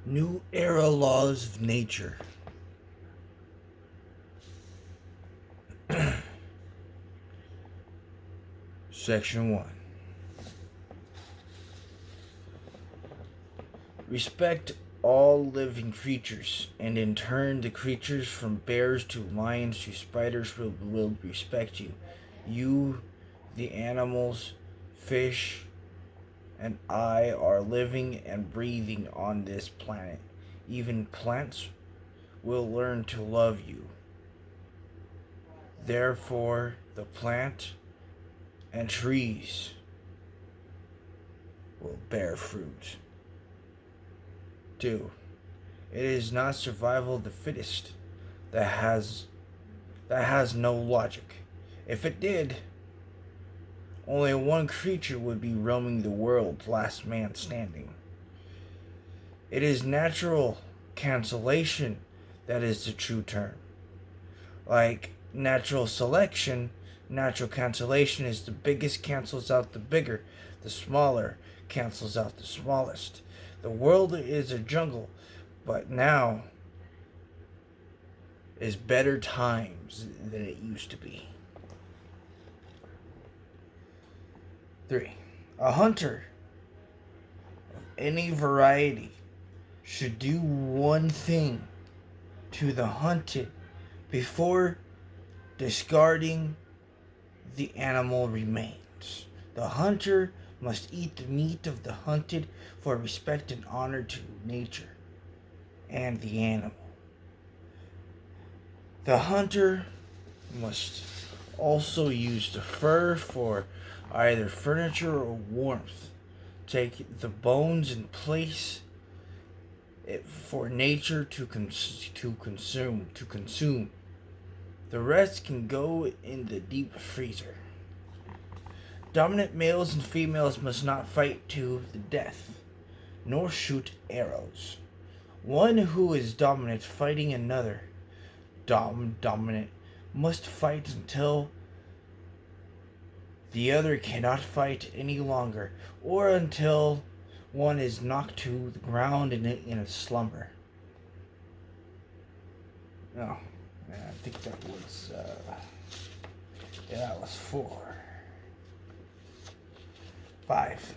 New Era Laws of Nature. Section 1. Respect all living creatures, and in turn the creatures from bears to lions to spiders will respect you. You, the animals, fish, and I are living and breathing on this planet. Even plants will learn to love you. Therefore, the plant and trees will bear fruit. 2. It is not survival of the fittest that has no logic. If it did, only one creature would be roaming the world, last man standing. It is natural cancellation that is the true term. Like natural selection, natural cancellation is the biggest cancels out the bigger, the smaller cancels out the smallest. The world is a jungle, but now is better times than it used to be. 3. A hunter of any variety should do one thing to the hunted before discarding the animal remains. The hunter must eat the meat of the hunted for respect and honor to nature and the animal. The hunter must also use the fur for either furniture or warmth. Take the bones and place it for nature to consume. The rest can go in the deep freezer. Dominant males and females must not fight to the death, nor shoot arrows. One who is dominant fighting another dominant must fight until the other cannot fight any longer, or until one is knocked to the ground in a slumber. No, I think that was that was 4. 5.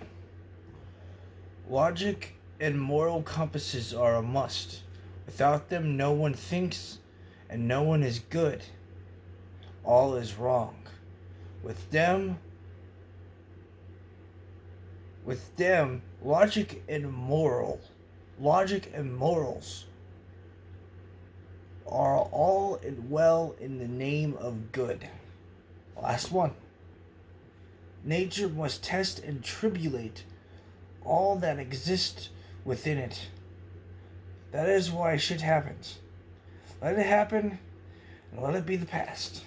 Logic and moral compasses are a must. Without them, no one thinks and no one is good. All is wrong. With them, logic and morals are all well in the name of good. Last one. Nature must test and tribulate all that exists within it. That is why shit happens. Let it happen, and let it be the past.